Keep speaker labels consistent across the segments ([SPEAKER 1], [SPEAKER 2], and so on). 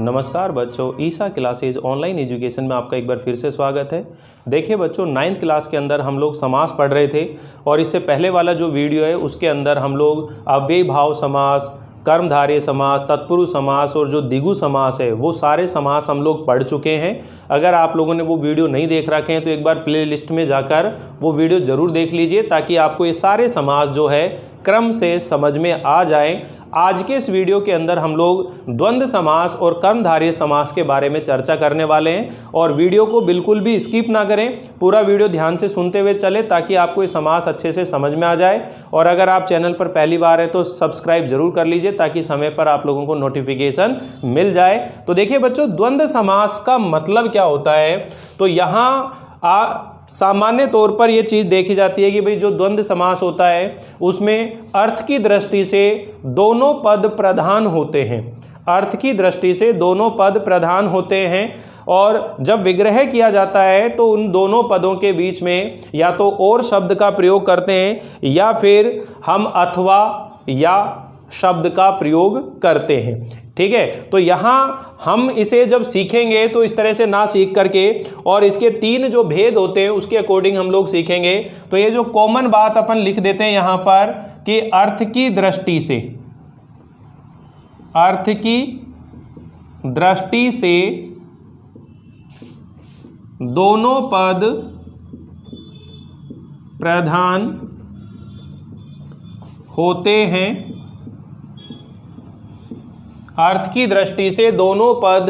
[SPEAKER 1] नमस्कार बच्चों, ईसा classes online education में आपका एक बार फिर से स्वागत है। देखिए बच्चों, 9th क्लास के अंदर हम लोग समास पढ़ रहे थे और इससे पहले वाला जो वीडियो है उसके अंदर हम लोग अव्ययी भाव समास, कर्मधारय समास, तत्पुरुष समास और जो द्विगु समास है वो सारे समास हम लोग पढ़ चुके हैं। अगर आप लोगों ने वो वीडियो नहीं देख रखे हैं तो एक बार प्ले लिस्ट में जाकर वो वीडियो ज़रूर देख लीजिए ताकि आपको ये सारे समास जो है क्रम से समझ में आ जाएं। आज के इस वीडियो के अंदर हम लोग द्वंद्व समास और कर्मधारय समास के बारे में चर्चा करने वाले हैं और वीडियो को बिल्कुल भी स्किप ना करें, पूरा वीडियो ध्यान से सुनते हुए चले ताकि आपको ये समास अच्छे से समझ में आ जाए। और अगर आप चैनल पर पहली बार हैं तो सब्सक्राइब जरूर कर लीजिए ताकि समय पर आप लोगों को नोटिफिकेशन मिल जाए। तो देखिए बच्चों, द्वंद्व समास का मतलब क्या होता है, तो यहाँ सामान्य तौर पर यह चीज़ देखी जाती है कि भाई जो द्वंद्व समास होता है उसमें अर्थ की दृष्टि से दोनों पद प्रधान होते हैं। अर्थ की दृष्टि से दोनों पद प्रधान होते हैं और जब विग्रह किया जाता है तो उन दोनों पदों के बीच में या तो और शब्द का प्रयोग करते हैं या फिर हम अथवा या शब्द का प्रयोग करते हैं। ठीक है, तो यहाँ हम इसे जब सीखेंगे तो इस तरह से ना सीख करके और इसके 3 जो भेद होते हैं उसके अकॉर्डिंग हम लोग सीखेंगे। तो ये जो कॉमन बात अपन लिख देते हैं यहाँ पर कि अर्थ की दृष्टि से, अर्थ की दृष्टि से दोनों पद प्रधान होते हैं। अर्थ की दृष्टि से दोनों पद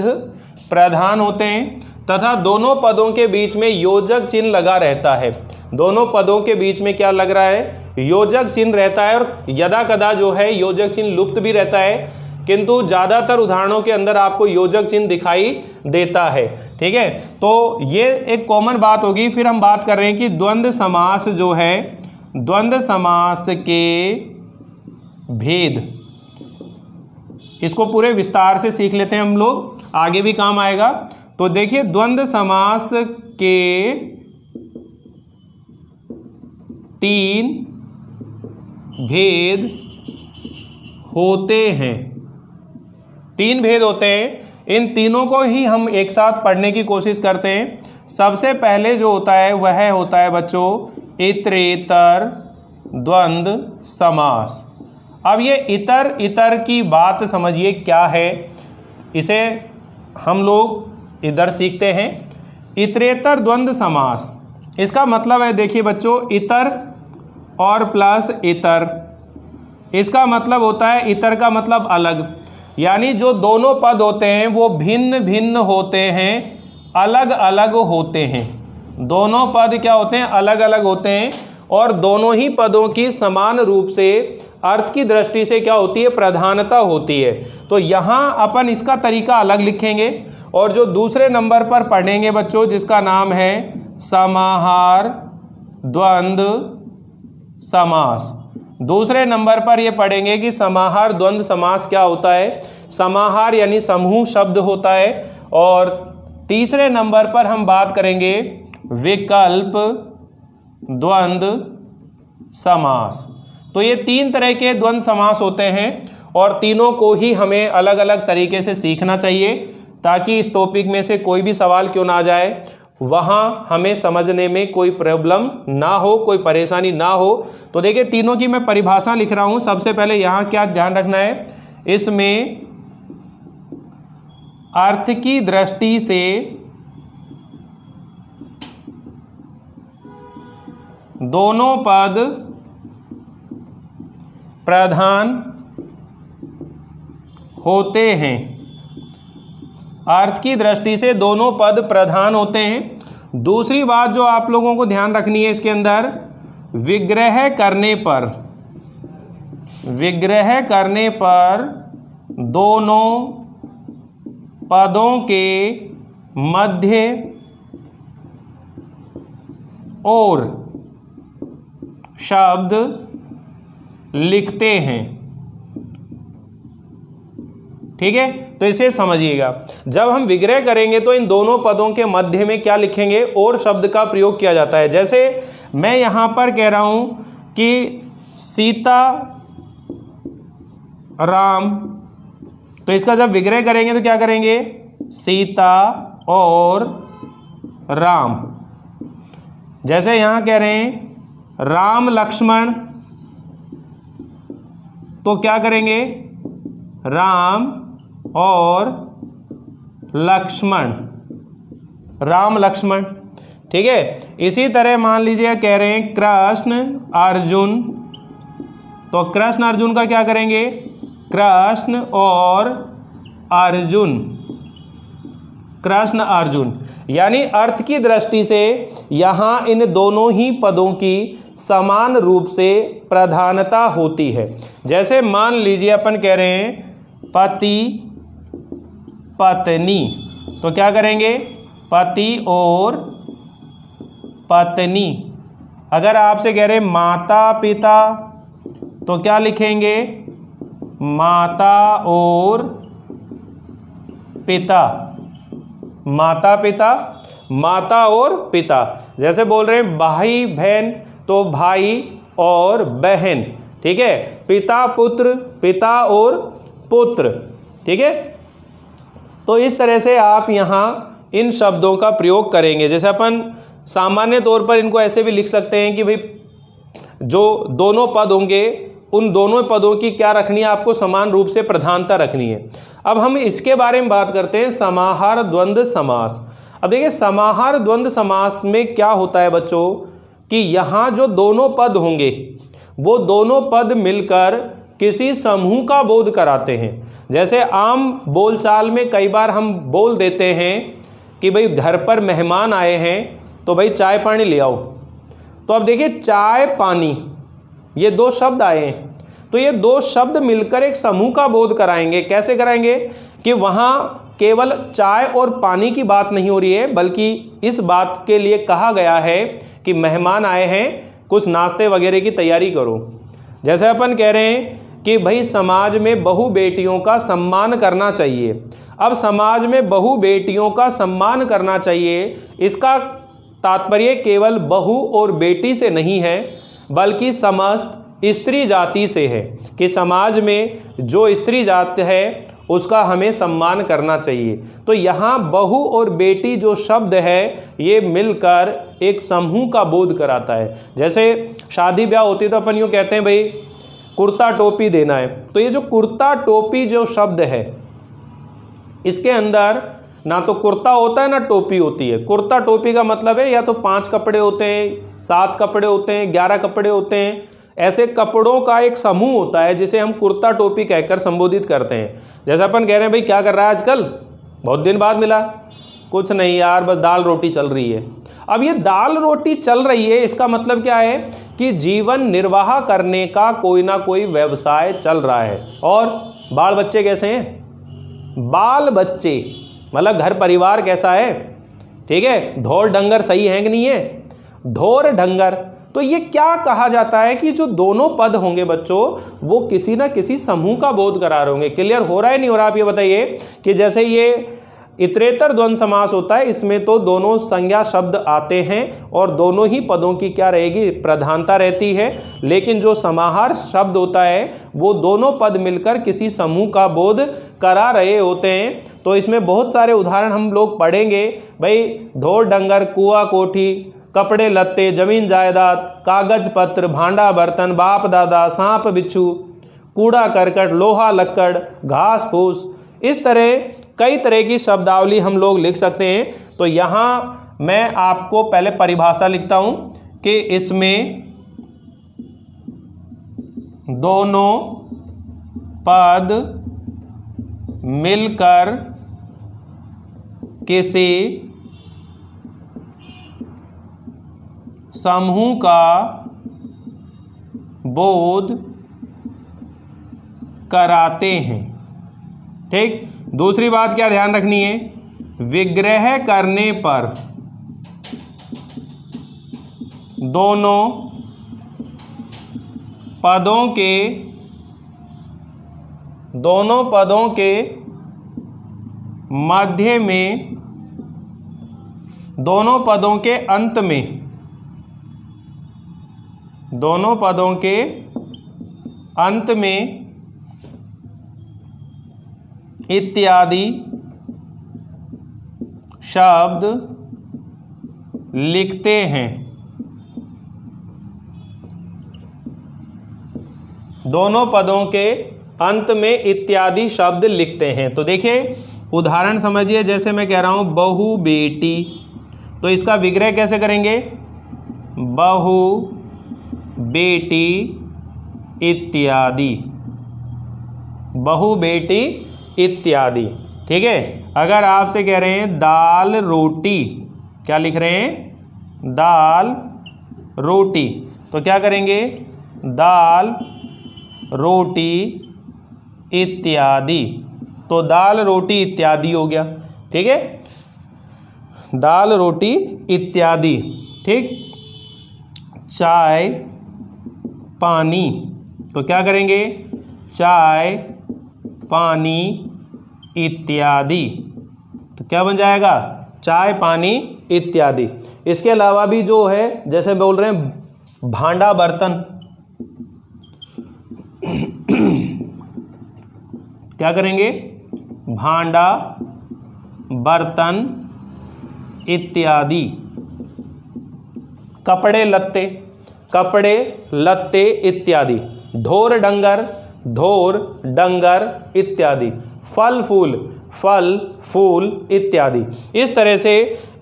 [SPEAKER 1] प्रधान होते हैं तथा दोनों पदों के बीच में योजक चिन्ह लगा रहता है। दोनों पदों के बीच में क्या लग रहा है, योजक चिन्ह रहता है। और यदा कदा जो है योजक चिन्ह लुप्त भी रहता है, किंतु ज़्यादातर उदाहरणों के अंदर आपको योजक चिन्ह दिखाई देता है। ठीक है, तो ये एक कॉमन बात होगी। फिर हम बात कर रहे हैं कि द्वंद्व समास जो है, द्वंद्व समास के भेद, इसको पूरे विस्तार से सीख लेते हैं हम लोग, आगे भी काम आएगा। तो देखिए, द्वंद्व समास के 3 भेद होते हैं। 3 भेद होते हैं। इन तीनों को ही हम एक साथ पढ़ने की कोशिश करते हैं। सबसे पहले जो होता है वह होता है बच्चों इतरेतर द्वंद्व समास। अब ये इतर की बात समझिए क्या है, इसे हम लोग इधर सीखते हैं। इतरेतर द्वंद्व समास, इसका मतलब है, देखिए बच्चों, इतर और प्लस इतर, इसका मतलब होता है, इतर का मतलब अलग, यानी जो दोनों पद होते हैं वो भिन्न भिन्न होते हैं, अलग अलग होते हैं। दोनों पद क्या होते हैं, अलग अलग होते हैं और दोनों ही पदों की समान रूप से अर्थ की दृष्टि से क्या होती है, प्रधानता होती है। तो यहाँ अपन इसका तरीका अलग लिखेंगे और जो दूसरे नंबर पर पढ़ेंगे बच्चों, जिसका नाम है समाहार द्वंद्व समास। दूसरे नंबर पर ये पढ़ेंगे कि समाहार द्वंद्व समास क्या होता है। समाहार यानी समूह शब्द होता है। और तीसरे नंबर पर हम बात करेंगे विकल्प द्वंद्व समास। तो ये 3 तरह के द्वंद्व समास होते हैं और तीनों को ही हमें अलग अलग तरीके से सीखना चाहिए ताकि इस टॉपिक में से कोई भी सवाल क्यों ना जाए वहाँ हमें समझने में कोई प्रॉब्लम ना हो, कोई परेशानी ना हो। तो देखिए, तीनों की मैं परिभाषा लिख रहा हूँ। सबसे पहले यहाँ क्या ध्यान रखना है, इसमें अर्थ की दृष्टि से दोनों पद प्रधान होते हैं। अर्थ की दृष्टि से दोनों पद प्रधान होते हैं। दूसरी बात जो आप लोगों को ध्यान रखनी है इसके अंदर, विग्रह करने पर दोनों पदों के मध्य और शब्द लिखते हैं। ठीक है, तो इसे समझिएगा। जब हम विग्रह करेंगे तो इन दोनों पदों के मध्य में क्या लिखेंगे, और शब्द का प्रयोग किया जाता है। जैसे मैं यहां पर कह रहा हूं कि सीता राम तो इसका जब विग्रह करेंगे तो क्या करेंगे, सीता और राम। जैसे यहां कह रहे हैं राम लक्ष्मण, तो क्या करेंगे, राम और लक्ष्मण, राम लक्ष्मण। ठीक है। इसी तरह मान लीजिए कह रहे हैं कृष्ण अर्जुन, तो कृष्ण अर्जुन का क्या करेंगे, कृष्ण और अर्जुन, कृष्ण अर्जुन। यानी अर्थ की दृष्टि से यहाँ इन दोनों ही पदों की समान रूप से प्रधानता होती है। जैसे मान लीजिए अपन कह रहे हैं पति पत्नी, तो क्या करेंगे, पति और पत्नी। अगर आपसे कह रहे हैं माता पिता, तो क्या लिखेंगे, माता और पिता, माता पिता, माता और पिता। जैसे बोल रहे हैं भाई बहन, तो भाई और बहन। ठीक है। पिता पुत्र, पिता और पुत्र। ठीक है। तो इस तरह से आप यहाँ इन शब्दों का प्रयोग करेंगे। जैसे अपन सामान्य तौर पर इनको ऐसे भी लिख सकते हैं कि भाई जो दोनों पद होंगे उन दोनों पदों की क्या रखनी है, आपको समान रूप से प्रधानता रखनी है। अब हम इसके बारे में बात करते हैं समाहार द्वंद्व समास। अब देखिए समाहार द्वंद्व समास में क्या होता है बच्चों, कि यहाँ जो दोनों पद होंगे वो दोनों पद मिलकर किसी समूह का बोध कराते हैं। जैसे आम बोलचाल में कई बार हम बोल देते हैं कि भाई घर पर मेहमान आए हैं तो भाई चाय पानी ले आओ। तो अब देखिए चाय पानी ये दो शब्द आए हैं, तो ये दो शब्द मिलकर एक समूह का बोध कराएंगे। कैसे कराएंगे कि वहाँ केवल चाय और पानी की बात नहीं हो रही है, बल्कि इस बात के लिए कहा गया है कि मेहमान आए हैं, कुछ नाश्ते वगैरह की तैयारी करो। जैसे अपन कह रहे हैं कि भाई समाज में बहू बेटियों का सम्मान करना चाहिए। अब समाज में बहू बेटियों का सम्मान करना चाहिए, इसका तात्पर्य केवल बहू और बेटी से नहीं है, बल्कि समस्त स्त्री जाति से है कि समाज में जो स्त्री जाति है उसका हमें सम्मान करना चाहिए। तो यहाँ बहू और बेटी जो शब्द है ये मिलकर एक समूह का बोध कराता है। जैसे शादी ब्याह होती है तो अपन यूँ कहते हैं भाई कुर्ता टोपी देना है, तो ये जो कुर्ता टोपी जो शब्द है इसके अंदर ना तो कुर्ता होता है ना टोपी होती है। कुर्ता टोपी का मतलब है या तो 5 कपड़े होते हैं, 7 कपड़े होते हैं, 11 कपड़े होते हैं, ऐसे कपड़ों का एक समूह होता है जिसे हम कुर्ता टोपी कहकर संबोधित करते हैं। जैसे अपन कह रहे हैं भाई क्या कर रहा है आजकल, बहुत दिन बाद मिला, कुछ नहीं यार बस दाल रोटी चल रही है। अब ये दाल रोटी चल रही है इसका मतलब क्या है कि जीवन निर्वाह करने का कोई ना कोई व्यवसाय चल रहा है। और बाल बच्चे कैसे हैं, बाल बच्चे मतलब घर परिवार कैसा है, ठीक है, ढोर डंगर सही है कि नहीं है, ढोर डंगर। तो ये क्या कहा जाता है कि जो दोनों पद होंगे बच्चों वो किसी ना किसी समूह का बोध करा रहे होंगे। क्लियर हो रहा है नहीं हो रहा, आप ये बताइए कि जैसे ये इतरेतर द्वंद्व समास होता है, इसमें तो दोनों संज्ञा शब्द आते हैं और दोनों ही पदों की क्या रहेगी, प्रधानता रहती है। लेकिन जो समाहार शब्द होता है वो दोनों पद मिलकर किसी समूह का बोध करा रहे होते हैं। तो इसमें बहुत सारे उदाहरण हम लोग पढ़ेंगे। भाई ढोर डंगर, कुआ कोठी, कपड़े लत्ते, जमीन जायदाद, कागज पत्र, भांडा बर्तन, बाप दादा, सांप बिच्छू, कूड़ा करकट, लोहा लक्कड़, घास फूस, इस तरह कई तरह की शब्दावली हम लोग लिख सकते हैं। तो यहाँ मैं आपको पहले परिभाषा लिखता हूँ कि इसमें दोनों पद मिलकर किसी समूह का बोध कराते हैं। ठीक। दूसरी बात क्या ध्यान रखनी है, विग्रह करने पर दोनों पदों के मध्य में, दोनों पदों के अंत में, दोनों पदों के अंत में इत्यादि शब्द लिखते हैं। दोनों पदों के अंत में इत्यादि शब्द लिखते हैं। तो देखिए उदाहरण समझिए, जैसे मैं कह रहा हूं बहु बेटी, तो इसका विग्रह कैसे करेंगे? बहु बेटी इत्यादि, बहु बेटी इत्यादि। ठीक है। अगर आपसे कह रहे हैं दाल रोटी, क्या लिख रहे हैं? दाल रोटी, तो क्या करेंगे? दाल रोटी इत्यादि। तो दाल रोटी इत्यादि हो गया। ठीक है, दाल रोटी इत्यादि। ठीक। चाय पानी, तो क्या करेंगे? चाय पानी इत्यादि। तो क्या बन जाएगा? चाय पानी इत्यादि। इसके अलावा भी जो है, जैसे बोल रहे हैं भांडा बर्तन, क्या करेंगे? भांडा बर्तन इत्यादि। कपड़े लत्ते, कपड़े लत्ते इत्यादि। ढोर डंगर इत्यादि। फल फूल इत्यादि। इस तरह से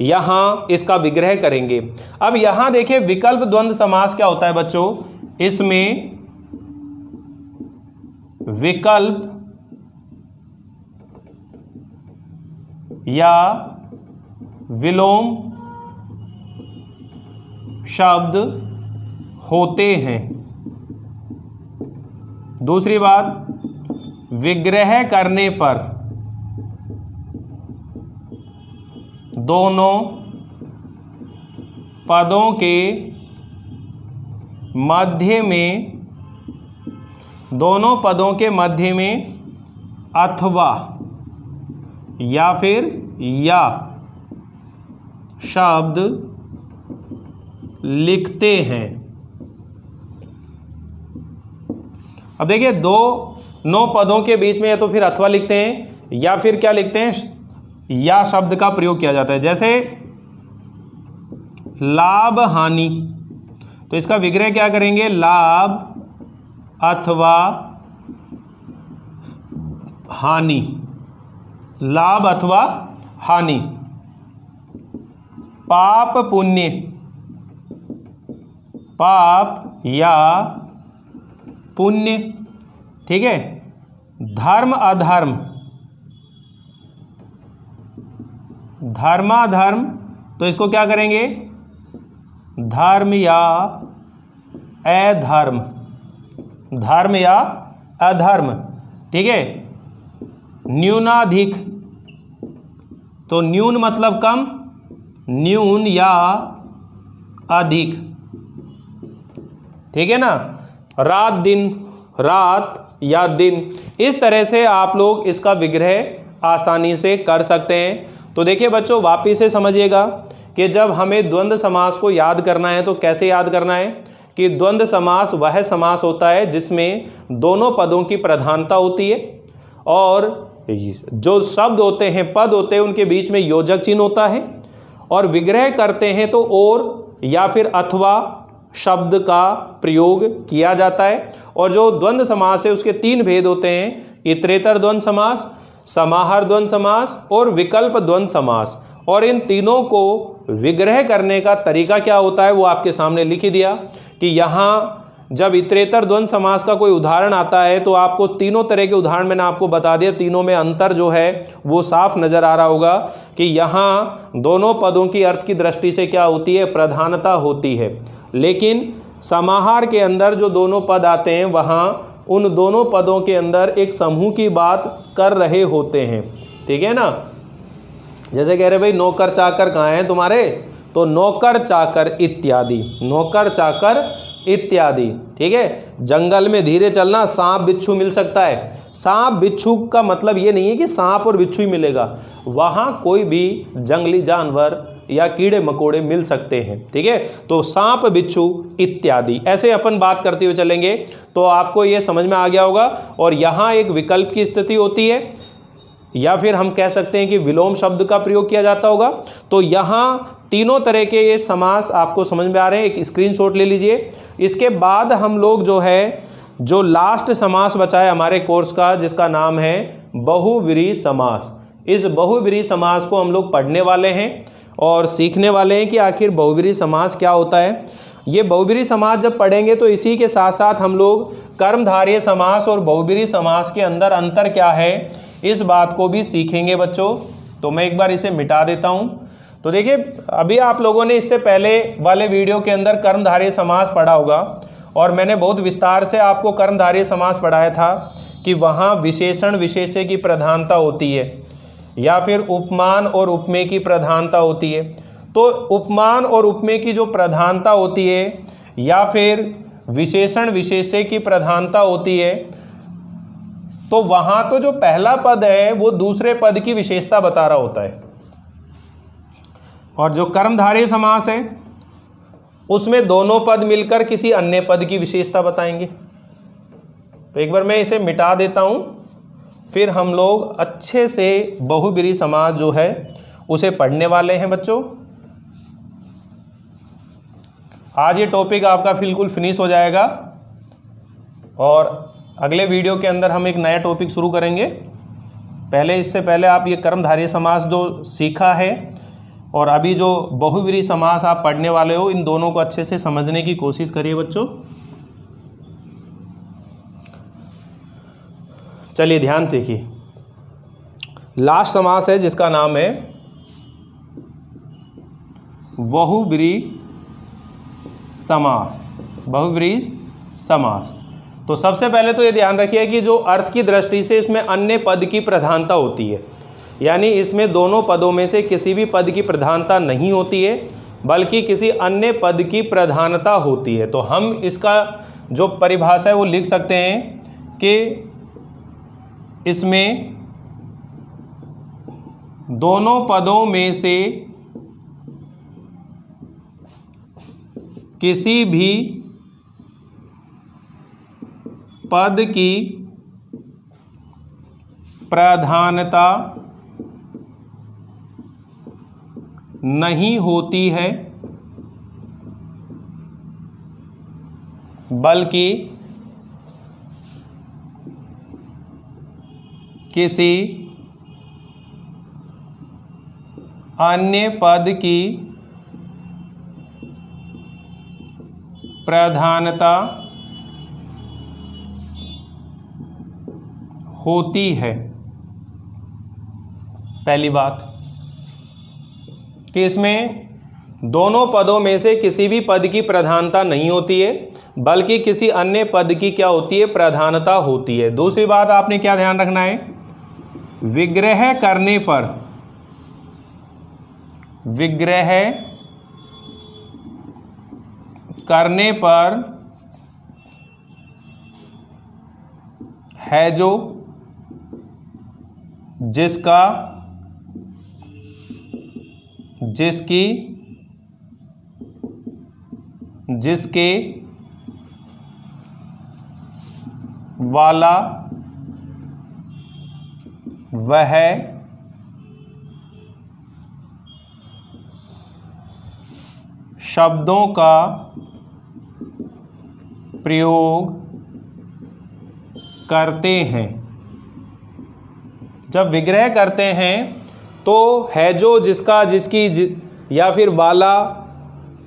[SPEAKER 1] यहाँ इसका विग्रह करेंगे। अब यहाँ देखिए विकल्प द्वंद्व समास क्या होता है बच्चों? इसमें विकल्प या विलोम शब्द होते हैं। दूसरी बात, विग्रह करने पर दोनों पदों के मध्य में अथवा या फिर या शब्द लिखते हैं। अब देखिए दोनों पदों के बीच में या तो फिर अथवा लिखते हैं या फिर क्या लिखते हैं? या शब्द का प्रयोग किया जाता है। जैसे लाभ हानि, तो इसका विग्रह क्या करेंगे? लाभ अथवा हानि, लाभ अथवा हानि। पाप पुण्य, पाप या पुण्य। ठीक है। धर्म अधर्म, धर्माधर्म, तो इसको क्या करेंगे? धर्म या अधर्म, धर्म या अधर्म। ठीक है। न्यूनाधिक, तो न्यून मतलब कम, न्यून या अधिक। ठीक है ना। रात या दिन। इस तरह से आप लोग इसका विग्रह आसानी से कर सकते हैं। तो देखिए बच्चों वापिस से समझिएगा कि जब हमें द्वंद्व समास को याद करना है तो कैसे याद करना है कि द्वंद्व समास वह समास होता है जिसमें दोनों पदों की प्रधानता होती है और जो शब्द होते हैं, पद होते हैं, उनके बीच में योजक चिन्ह होता है और विग्रह करते हैं तो और या फिर अथवा शब्द का प्रयोग किया जाता है। और जो द्वंद्व समास है उसके तीन भेद होते हैं: इतरेतर द्वंद्व समास, समाहार द्वंद्व समास और विकल्प द्वंद्व समास। और इन तीनों को विग्रह करने का तरीका क्या होता है वो आपके सामने लिख ही दिया कि यहाँ जब इतरेतर द्वंद्व समास का कोई उदाहरण आता है तो आपको तीनों तरह के उदाहरण मैंने आपको बता दिया। तीनों में अंतर जो है वो साफ नज़र आ रहा होगा कि यहाँ दोनों पदों की अर्थ की दृष्टि से क्या होती है? प्रधानता होती है। लेकिन समाहार के अंदर जो दोनों पद आते हैं वहाँ उन दोनों पदों के अंदर एक समूह की बात कर रहे होते हैं। ठीक है ना। जैसे कह रहे भाई नौकर चाकर कहाँ हैं तुम्हारे, तो नौकर चाकर इत्यादि, नौकर चाकर इत्यादि। ठीक है। जंगल में धीरे चलना, सांप बिच्छू मिल सकता है। सांप बिच्छू का मतलब ये नहीं है कि सांप और बिच्छू ही मिलेगा, वहाँ कोई भी जंगली जानवर या कीड़े मकोड़े मिल सकते हैं। ठीक है। तो सांप बिच्छू इत्यादि ऐसे अपन बात करते हुए चलेंगे तो आपको ये समझ में आ गया होगा। और यहाँ एक विकल्प की स्थिति होती है या फिर हम कह सकते हैं कि विलोम शब्द का प्रयोग किया जाता होगा। तो यहाँ तीनों तरह के ये समास आपको समझ में आ रहे हैं, एक स्क्रीनशॉट ले लीजिए। इसके बाद हम लोग जो लास्ट समास बचा है हमारे कोर्स का, जिसका नाम है बहुव्रीहि समास। इस बहुव्रीहि समास को हम लोग पढ़ने वाले हैं और सीखने वाले हैं कि आखिर बहुव्रीहि समास क्या होता है। ये बहुव्रीहि समास जब पढ़ेंगे तो इसी के साथ साथ हम लोग कर्मधारय समास और बहुव्रीहि समास के अंदर अंतर क्या है इस बात को भी सीखेंगे बच्चों। तो मैं एक बार इसे मिटा देता हूँ। तो देखिए, अभी आप लोगों ने इससे पहले वाले वीडियो के अंदर कर्मधारय समास पढ़ा होगा और मैंने बहुत विस्तार से आपको कर्मधारय समास पढ़ाया था कि वहाँ विशेषण विशेष्य की प्रधानता होती है या फिर उपमान और उपमेय की प्रधानता होती है। तो उपमान और उपमेय की जो प्रधानता होती है या फिर विशेषण विशेष्य की प्रधानता होती है, तो वहाँ तो जो पहला पद है वो दूसरे पद की विशेषता बता रहा होता है, और जो कर्मधारय समास है उसमें दोनों पद मिलकर किसी अन्य पद की विशेषता बताएंगे। तो एक बार मैं इसे मिटा देता हूँ, फिर हम लोग अच्छे से बहुव्रीहि समास जो है उसे पढ़ने वाले हैं बच्चों। आज ये टॉपिक आपका बिल्कुल फिनिश हो जाएगा और अगले वीडियो के अंदर हम एक नया टॉपिक शुरू करेंगे। इससे पहले आप ये कर्मधारय समास जो सीखा है और अभी जो बहुव्रीहि समास आप पढ़ने वाले हो, इन दोनों को अच्छे से समझने की कोशिश करिए बच्चों। चलिए ध्यान से देखिए, लास्ट समास है जिसका नाम है बहुव्रीहि समास। बहुव्रीहि समास। तो सबसे पहले तो ये ध्यान रखिए कि जो अर्थ की दृष्टि से इसमें अन्य पद की प्रधानता होती है, यानी इसमें दोनों पदों में से किसी भी पद की प्रधानता नहीं होती है बल्कि किसी अन्य पद की प्रधानता होती है। तो हम इसका जो परिभाषा है वो लिख सकते हैं कि इसमें दोनों पदों में से किसी भी पद की प्रधानता नहीं होती है बल्कि किसी अन्य पद की प्रधानता होती है। पहली बात कि इसमें दोनों पदों में से किसी भी पद की प्रधानता नहीं होती है बल्कि किसी अन्य पद की क्या होती है, प्रधानता होती है। दूसरी बात आपने क्या ध्यान रखना है, विग्रह करने पर है जो जिसका जिसकी जिसके वाला वह शब्दों का प्रयोग करते हैं। जब विग्रह करते हैं तो है जो, जिसका, जिसकी, या फिर वाला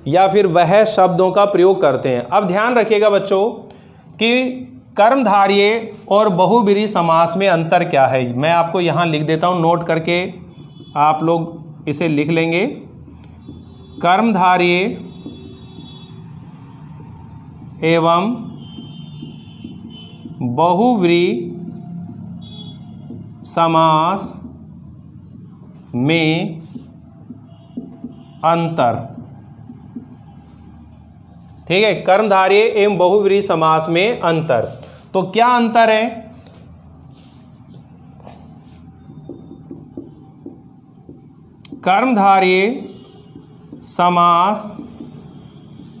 [SPEAKER 1] या फिर वह शब्दों का प्रयोग करते हैं। अब ध्यान रखिएगा बच्चों कि कर्मधारय और बहुव्रीहि समास में अंतर क्या है। मैं आपको यहाँ लिख देता हूँ, नोट करके आप लोग इसे लिख लेंगे। कर्मधारय एवं बहुव्रीहि समास में अंतर। ठीक है, कर्मधारय एवं बहुव्रीहि समास में अंतर। तो क्या अंतर है, कर्मधारय समास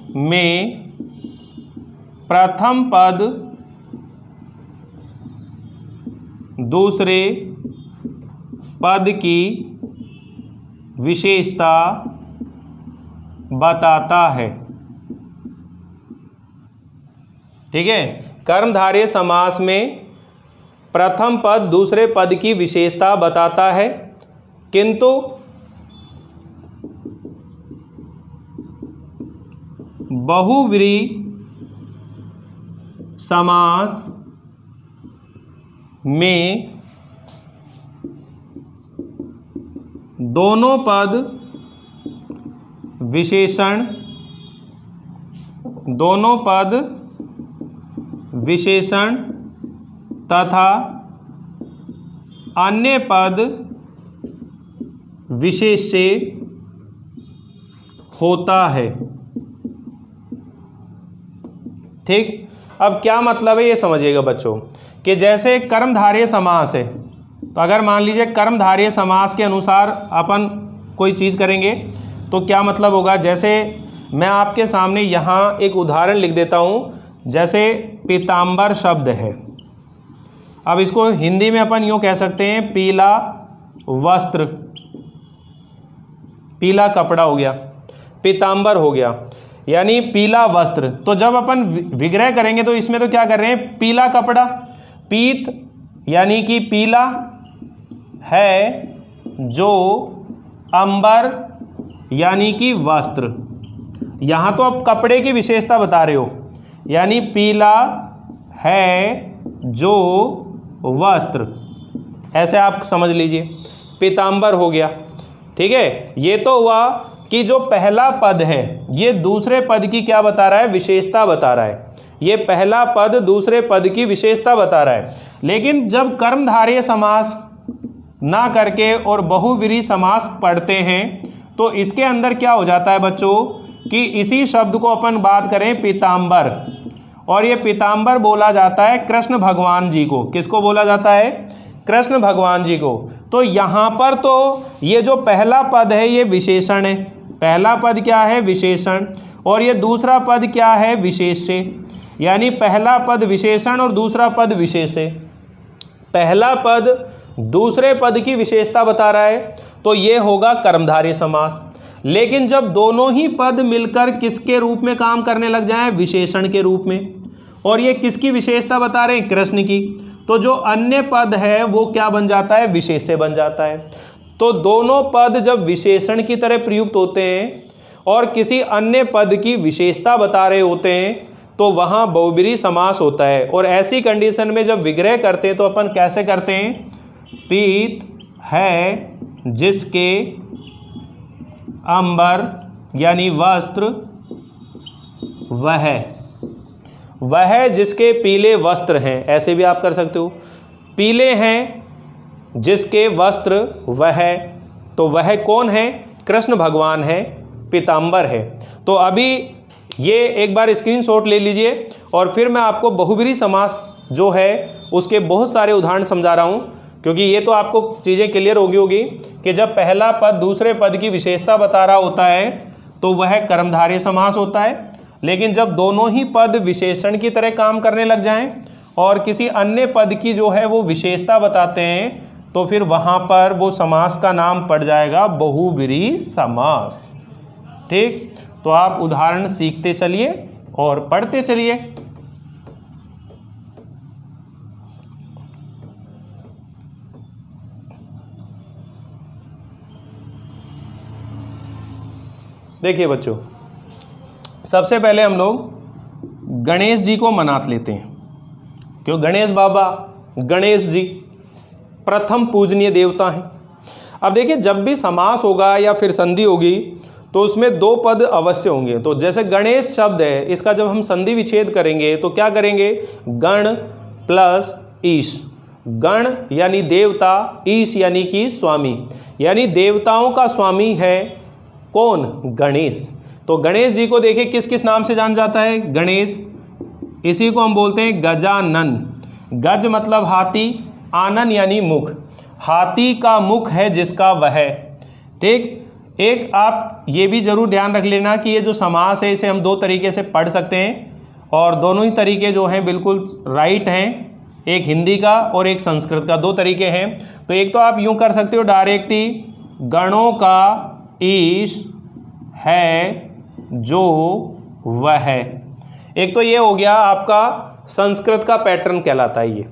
[SPEAKER 1] में प्रथम पद दूसरे पद की विशेषता बताता है। ठीक है, कर्मधारय समास में प्रथम पद दूसरे पद की विशेषता बताता है, किंतु बहुव्रीहि समास में दोनों पद विशेषण तथा अन्य पद विशेष से होता है। ठीक, अब क्या मतलब है ये समझिएगा बच्चों, कि जैसे कर्मधारय समास है, तो अगर मान लीजिए कर्मधारय समास के अनुसार अपन कोई चीज़ करेंगे तो क्या मतलब होगा। जैसे मैं आपके सामने यहाँ एक उदाहरण लिख देता हूँ, जैसे पीताम्बर शब्द है, अब इसको हिंदी में अपन यूँ कह सकते हैं पीला वस्त्र, पीला कपड़ा हो गया, पीताम्बर हो गया, यानी पीला वस्त्र। तो जब अपन विग्रह करेंगे तो इसमें तो क्या कर रहे हैं, पीला कपड़ा, पीत यानी कि पीला है, जो अंबर यानी कि वस्त्र। यहाँ तो आप कपड़े की विशेषता बता रहे हो, यानी पीला है जो वस्त्र, ऐसे आप समझ लीजिए, पीताम्बर हो गया। ठीक है, ये तो हुआ कि जो पहला पद है ये दूसरे पद की क्या बता रहा है, विशेषता बता रहा है। ये पहला पद दूसरे पद की विशेषता बता रहा है। लेकिन जब कर्मधारय समास ना करके और बहुव्रीहि समास पढ़ते हैं तो इसके अंदर क्या हो जाता है बच्चों, कि इसी शब्द को अपन बात करें पीताम्बर, और ये पीताम्बर बोला जाता है कृष्ण भगवान जी को। किसको बोला जाता है, कृष्ण भगवान जी को। तो यहाँ पर तो ये जो पहला पद है ये विशेषण है, पहला पद क्या है, विशेषण, और ये दूसरा पद क्या है, विशेष्य, यानी पहला पद विशेषण और दूसरा पद विशेष्य। पहला पद दूसरे पद की विशेषता बता रहा है तो ये होगा कर्मधारय समास। लेकिन जब दोनों ही पद मिलकर किसके रूप में काम करने लग जाएं, विशेषण के रूप में, और ये किसकी विशेषता बता रहे हैं, कृष्ण की, तो जो अन्य पद है वो क्या बन जाता है, विशेष्य बन जाता है। तो दोनों पद जब विशेषण की तरह प्रयुक्त होते हैं और किसी अन्य पद की विशेषता बता रहे होते हैं तो वहाँ बहुव्रीहि समास होता है। और ऐसी कंडीशन में जब विग्रह करते हैं तो अपन कैसे करते हैं, पीत है जिसके अंबर यानी वस्त्र, वह जिसके पीले वस्त्र हैं, ऐसे भी आप कर सकते हो, पीले हैं जिसके वस्त्र वह, तो वह कौन है, कृष्ण भगवान है, पीताम्बर है। तो अभी ये एक बार स्क्रीनशॉट ले लीजिए और फिर मैं आपको बहुव्रीहि समास जो है उसके बहुत सारे उदाहरण समझा रहा हूँ, क्योंकि ये तो आपको चीज़ें क्लियर होगी कि जब पहला पद दूसरे पद की विशेषता बता रहा होता है तो वह कर्मधारय समास होता है। लेकिन जब दोनों ही पद विशेषण की तरह काम करने लग जाएं और किसी अन्य पद की जो है वो विशेषता बताते हैं तो फिर वहाँ पर वो समास का नाम पड़ जाएगा बहुव्रीहि समास। ठीक, तो आप उदाहरण सीखते चलिए और पढ़ते चलिए। देखिए बच्चों, सबसे पहले हम लोग गणेश जी को मना लेते हैं, क्यों, गणेश बाबा, गणेश जी प्रथम पूजनीय देवता हैं। अब देखिए, जब भी समास होगा या फिर संधि होगी तो उसमें दो पद अवश्य होंगे। तो जैसे गणेश शब्द है, इसका जब हम संधि विच्छेद करेंगे तो क्या करेंगे, गण प्लस ईश, गण यानी देवता, ईश यानी कि स्वामी, यानी देवताओं का स्वामी है कौन, गणेश। तो गणेश जी को देखिए किस किस नाम से जान जाता है, गणेश, इसी को हम बोलते हैं गजानन। गज मतलब हाथी, आनन यानी मुख, हाथी का मुख है जिसका वह। ठीक, एक आप ये भी जरूर ध्यान रख लेना कि ये जो समास है इसे हम दो तरीके से पढ़ सकते हैं और दोनों ही तरीके जो हैं बिल्कुल राइट हैं। एक हिंदी का और एक संस्कृत का, दो तरीके हैं। तो एक तो आप यूं कर सकते हो डायरेक्ट ही, गणों का ईश है जो वह है। एक तो ये हो गया आपका संस्कृत का पैटर्न कहलाता है ये,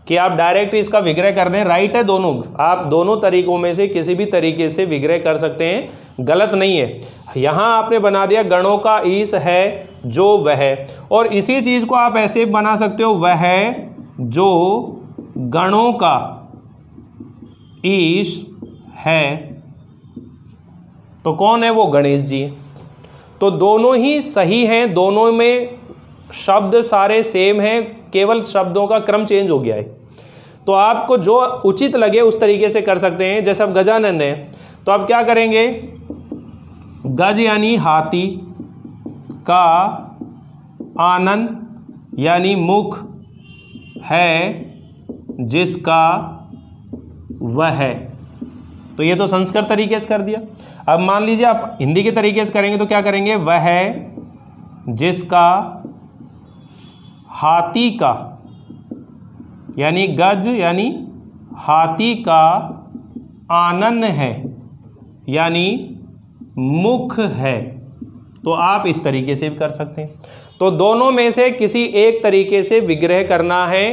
[SPEAKER 1] कि आप डायरेक्ट इसका विग्रह कर दें। राइट है दोनों, आप दोनों तरीकों में से किसी भी तरीके से विग्रह कर सकते हैं, गलत नहीं है। यहाँ आपने बना दिया गणों का ईश है जो वह है, और इसी चीज़ को आप ऐसे बना सकते हो, वह है जो गणों का ईश है। तो कौन है वो? गणेश जी। तो दोनों ही सही हैं, दोनों में शब्द सारे सेम हैं, केवल शब्दों का क्रम चेंज हो गया है। तो आपको जो उचित लगे उस तरीके से कर सकते हैं। जैसे अब गजानन है तो आप क्या करेंगे, गज यानी हाथी, का आनन यानी मुख है जिसका वह है। तो ये तो संस्कृत तरीके से कर दिया। अब मान लीजिए आप हिंदी के तरीके से करेंगे तो क्या करेंगे, वह है जिसका हाथी का, यानी गज यानी हाथी का आनन है यानी मुख है। तो आप इस तरीके से भी कर सकते हैं। तो दोनों में से किसी एक तरीके से विग्रह करना है,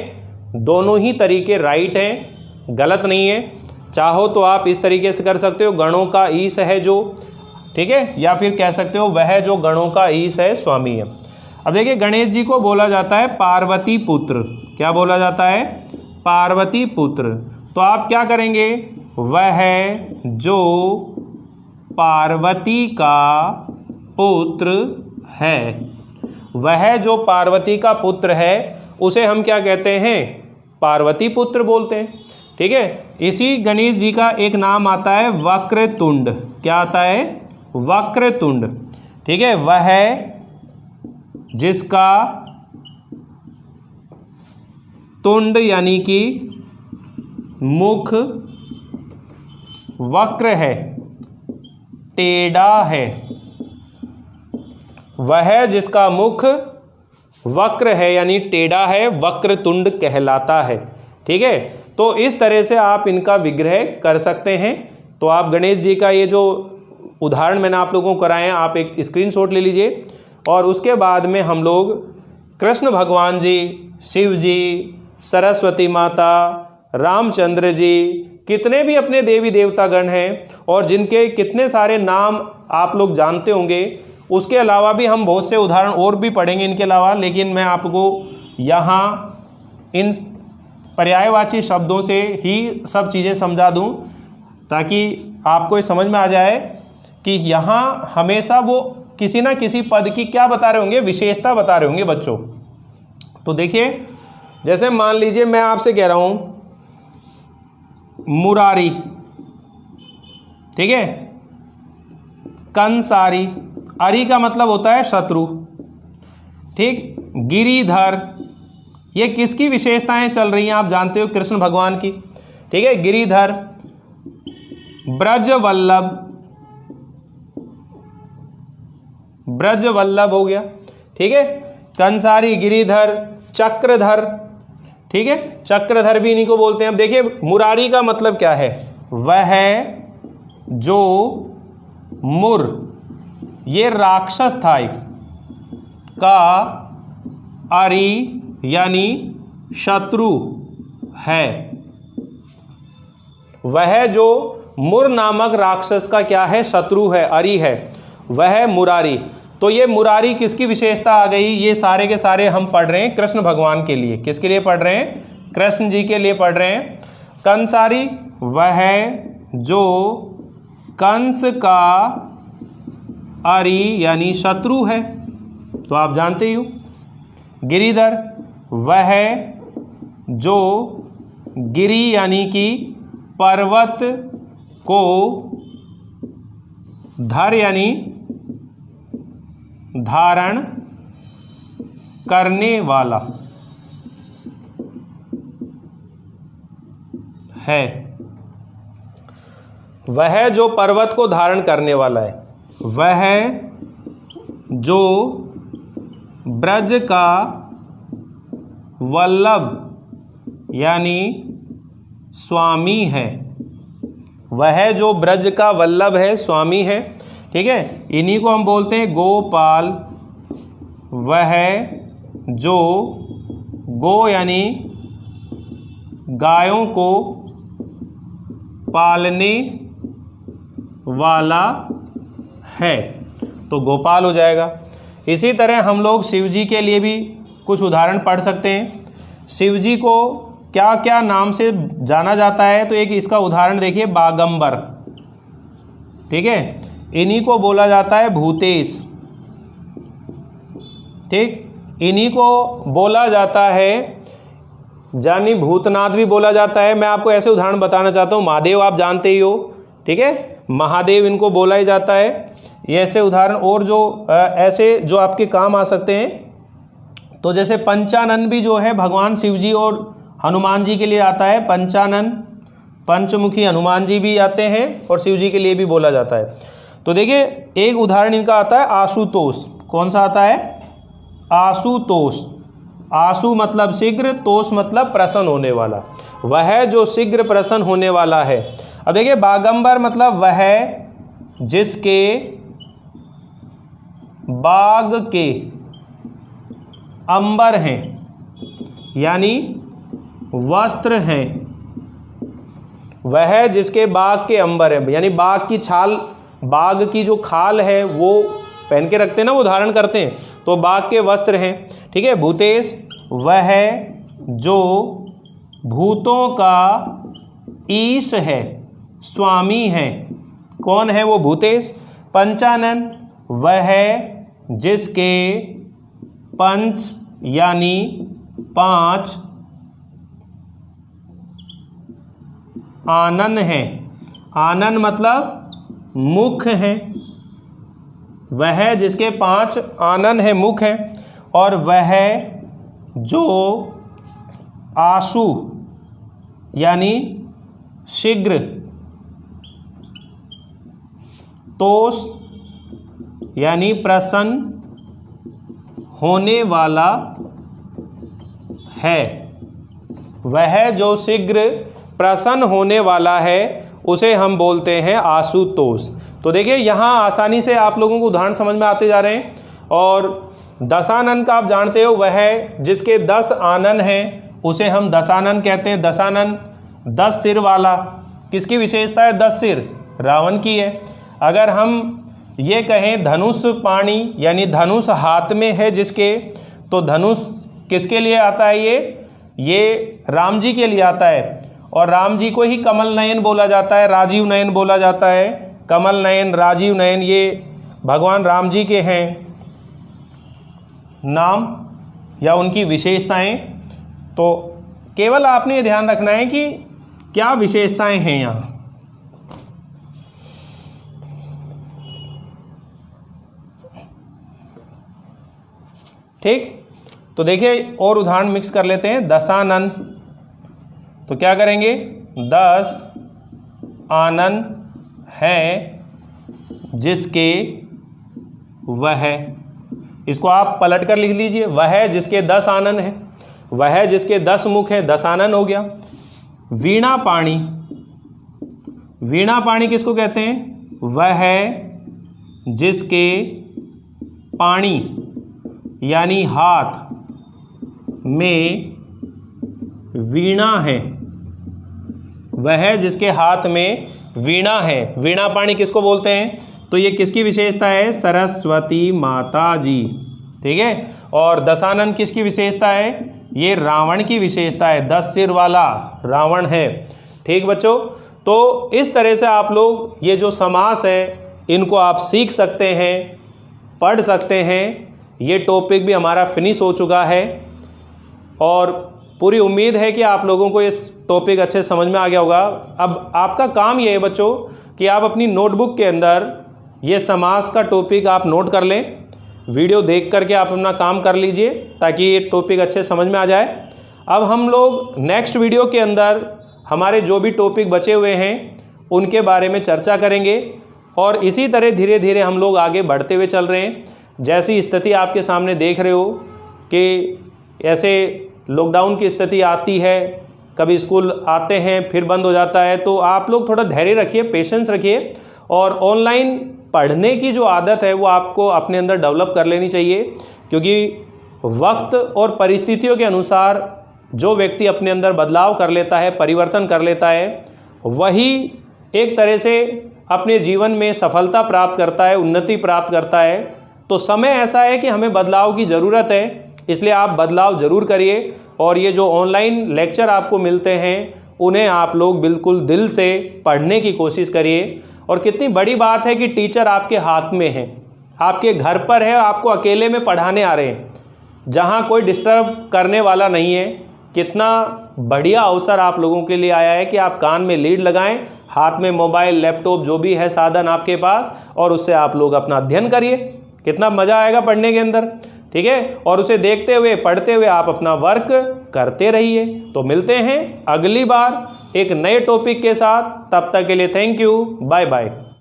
[SPEAKER 1] दोनों ही तरीके राइट हैं, गलत नहीं है। चाहो तो आप इस तरीके से कर सकते हो, गणों का ईश है जो, ठीक है, या फिर कह सकते हो वह जो गणों का ईश है स्वामी है। अब देखिए गणेश जी को बोला जाता है पार्वती पुत्र। क्या बोला जाता है? पार्वती पुत्र। तो आप क्या करेंगे, वह है जो पार्वती का पुत्र है। वह जो पार्वती का पुत्र है उसे हम क्या कहते हैं? पार्वती पुत्र बोलते हैं। ठीक है। इसी गणेश जी का एक नाम आता है वक्रतुंड। क्या आता है? वक्रतुंड। ठीक है। वह है जिसका तुंड यानी कि मुख वक्र है, टेढ़ा है। वह जिसका मुख वक्र है यानी टेढ़ा है, वक्रतुंड कहलाता है। ठीक है। तो इस तरह से आप इनका विग्रह कर सकते हैं। तो आप गणेश जी का ये जो उदाहरण मैंने आप लोगों को कराए हैं, आप एक स्क्रीनशॉट ले लीजिए और उसके बाद में हम लोग कृष्ण भगवान जी, शिव जी, सरस्वती माता, रामचंद्र जी, कितने भी अपने देवी देवतागण हैं और जिनके कितने सारे नाम आप लोग जानते होंगे, उसके अलावा भी हम बहुत से उदाहरण और भी पढ़ेंगे इनके अलावा। लेकिन मैं आपको यहाँ इन पर्यायवाची शब्दों से ही सब चीज़ें समझा दूँ ताकि आपको ये समझ में आ जाए कि यहाँ हमेशा वो किसी ना किसी पद की क्या बता रहे होंगे, विशेषता बता रहे होंगे बच्चों। तो देखिए, जैसे मान लीजिए मैं आपसे कह रहा हूँ मुरारी, ठीक है, कंसारी, अरी का मतलब होता है शत्रु, ठीक, गिरिधर, ये किसकी विशेषताएं चल रही हैं आप जानते हो, कृष्ण भगवान की। ठीक है, गिरिधर, ब्रजवल्लभ, ब्रजवल्लभ हो गया। ठीक है, कंसारी, गिरिधर, चक्रधर। ठीक है, चक्रधर भी इन्हीं को बोलते हैं। अब देखिए मुरारी का मतलब क्या है, वह है जो मुर, ये राक्षस था एक, का अरि यानी शत्रु है। वह जो मुर नामक राक्षस का क्या है, शत्रु है, अरि है, वह मुरारी। तो ये मुरारी किसकी विशेषता आ गई, ये सारे के सारे हम पढ़ रहे हैं कृष्ण भगवान के लिए। किसके लिए पढ़ रहे हैं? कृष्ण जी के लिए पढ़ रहे हैं। कंसारी, वह है जो कंस का अरि यानी शत्रु है, तो आप जानते ही हो। गिरिधर, वह है जो गिरि यानी कि पर्वत को, धर यानी धारण करने वाला है। वह जो पर्वत को धारण करने वाला है, वह जो ब्रज का वल्लभ यानी स्वामी है। वह जो ब्रज का वल्लभ है, स्वामी है। ठीक है, इन्हीं को हम बोलते हैं गोपाल। वह जो गो यानी गायों को पालने वाला है, तो गोपाल हो जाएगा। इसी तरह हम लोग शिव जी के लिए भी कुछ उदाहरण पढ़ सकते हैं। शिव जी को क्या क्या नाम से जाना जाता है, तो एक इसका उदाहरण देखिए, बागंबर। ठीक है, इन्हीं को बोला जाता है भूतेश। ठीक, इन्हीं को बोला जाता है जानी भूतनाथ भी बोला जाता है। मैं आपको ऐसे उदाहरण बताना चाहता हूँ। महादेव आप जानते ही हो, ठीक है, महादेव इनको बोला ही जाता है। ये ऐसे उदाहरण और जो ऐसे जो आपके काम आ सकते हैं, तो जैसे पंचानन भी जो है भगवान शिव जी और हनुमान जी के लिए आता है। पंचानन, पंचमुखी हनुमान जी भी आते हैं और शिव जी के लिए भी बोला जाता है। तो देखिए एक उदाहरण इनका आता है आशुतोष। कौन सा आता है? आशुतोष। आशु मतलब शीघ्र, तोष मतलब प्रसन्न होने वाला। वह जो शीघ्र प्रसन्न होने वाला है। अब देखिए बागंबर मतलब वह जिसके बाग के अंबर हैं, यानी वस्त्र हैं। वह जिसके बाग के अंबर है, यानी बाग की छाल, बाग की जो खाल है वो पहन के रखते हैं ना, वो धारण करते हैं, तो बाग के वस्त्र हैं। ठीक है, भूतेश वह जो भूतों का ईश है, स्वामी है। कौन है वो भूतेश? पंचानन वह जिसके पंच यानी 5 आनन है। आनन मतलब मुख है। वह जिसके 5 आनन है, मुख है। और वह जो आशु यानी शीघ्र, तोष यानी प्रसन्न होने वाला है। वह जो शीघ्र प्रसन्न होने वाला है उसे हम बोलते हैं आशुतोष। तो देखिए यहाँ आसानी से आप लोगों को उदाहरण समझ में आते जा रहे हैं। और दशानन का आप जानते हो, वह जिसके 10 आनन हैं उसे हम दशानन कहते हैं। दशानन 10 सिर वाला। किसकी विशेषता है 10 सिर? रावण की है। अगर हम ये कहें धनुष पाणी यानी धनुष हाथ में है जिसके, तो धनुष किसके लिए आता है? ये राम जी के लिए आता है। और राम जी को ही कमल नयन बोला जाता है, राजीव नयन बोला जाता है। कमल नयन, राजीव नयन ये भगवान राम जी के हैं नाम या उनकी विशेषताएं। तो केवल आपने ये ध्यान रखना है कि क्या विशेषताएं हैं यहाँ। ठीक, तो देखिए और उदाहरण मिक्स कर लेते हैं। दशानन, तो क्या करेंगे? 10 आनन है जिसके वह, इसको आप पलट कर लिख लीजिए। वह जिसके 10 आनन है, वह जिसके 10 मुख है, 10 आनन हो गया। वीणा पाणी, वीणा पाणी किसको कहते हैं? वह जिसके पाणी यानी हाथ में वीणा है। वह जिसके हाथ में वीणा है। वीणा पाणी किसको बोलते हैं? तो ये किसकी विशेषता है? सरस्वती माता जी। ठीक है, और दशानन किसकी विशेषता है? ये रावण की विशेषता है। 10 सिर वाला रावण है। ठीक बच्चों, तो इस तरह से आप लोग ये जो समास है इनको आप सीख सकते हैं, पढ़ सकते हैं। ये टॉपिक भी हमारा फिनिश हो चुका है और पूरी उम्मीद है कि आप लोगों को इस टॉपिक अच्छे समझ में आ गया होगा। अब आपका काम ये है बच्चों कि आप अपनी नोटबुक के अंदर ये समास का टॉपिक आप नोट कर लें। वीडियो देख करके आप अपना काम कर लीजिए ताकि ये टॉपिक अच्छे समझ में आ जाए। अब हम लोग नेक्स्ट वीडियो के अंदर हमारे जो भी टॉपिक बचे हुए हैं उनके बारे में चर्चा करेंगे और इसी तरह धीरे धीरे हम लोग आगे बढ़ते हुए चल रहे हैं। जैसी स्थिति आपके सामने देख रहे हो कि ऐसे लॉकडाउन की स्थिति आती है कभी स्कूल आते हैं फिर बंद हो जाता है। तो आप लोग थोड़ा धैर्य रखिए, पेशेंस रखिए और ऑनलाइन पढ़ने की जो आदत है वो आपको अपने अंदर डेवलप कर लेनी चाहिए, क्योंकि वक्त और परिस्थितियों के अनुसार जो व्यक्ति अपने अंदर बदलाव कर लेता है, परिवर्तन कर लेता है, वही एक तरह से अपने जीवन में सफलता प्राप्त करता है, उन्नति प्राप्त करता है। तो समय ऐसा है कि हमें बदलाव की ज़रूरत है, इसलिए आप बदलाव ज़रूर करिए। और ये जो ऑनलाइन लेक्चर आपको मिलते हैं उन्हें आप लोग बिल्कुल दिल से पढ़ने की कोशिश करिए। और कितनी बड़ी बात है कि टीचर आपके हाथ में है, आपके घर पर है, आपको अकेले में पढ़ाने आ रहे हैं, जहाँ कोई डिस्टर्ब करने वाला नहीं है। कितना बढ़िया अवसर आप लोगों के लिए आया है कि आप कान में लीड लगाएं, हाथ में मोबाइल, लैपटॉप, जो भी है साधन आपके पास, और उससे आप लोग अपना अध्ययन करिए। कितना मज़ा आएगा पढ़ने के अंदर, ठीक है। और उसे देखते हुए, पढ़ते हुए आप अपना वर्क करते रहिए। तो मिलते हैं अगली बार एक नए टॉपिक के साथ, तब तक के लिए थैंक यू, बाय बाय।